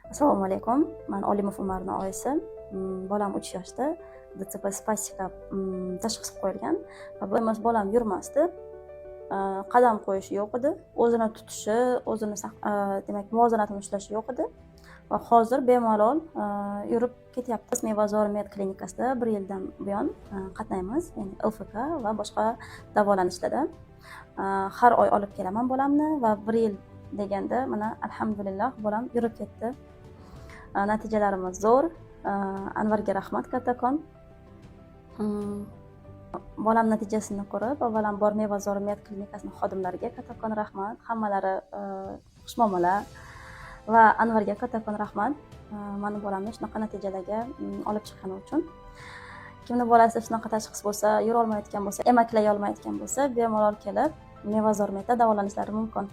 Assalomu alaykum. Men Olimov Umarning oyisi. Bolam 3 yoshda. DTP spastika tashxisi qo'yilgan. Va bolam yurmasdi. Qadam qo'yishi yo'q edi. O'zini tutishi, demak muvozanatini ushlashi yo'q edi. Va hozir bemalol yurib ketyapti. Mevazor med klinikasida 1 yildan buyon qatnaymiz. Ya'ni LFK va boshqa davolanishlarda. Har oy olib kelaman bolamni va 1 yil deganda mana alhamdulillah bolam yurib ketdi. Natijalarimiz zo'r. Anvarga rahmat kattakon. Bolam natijasini ko'rib, avvalambor Mevazor med klinikasining xodimlariga kattakon rahmat, hammalari xushmuomala va Anvarga kattakon rahmat. Meni bolamni shunaqa natijalarga olib chiqqani uchun. Kimni bolasi shunaqa tashxis bo'lsa, yura olmayotgan bo'lsa, emaklay olmayotgan bo'lsa, bemalol kelib Mevazor medda davolanishlari mumkin.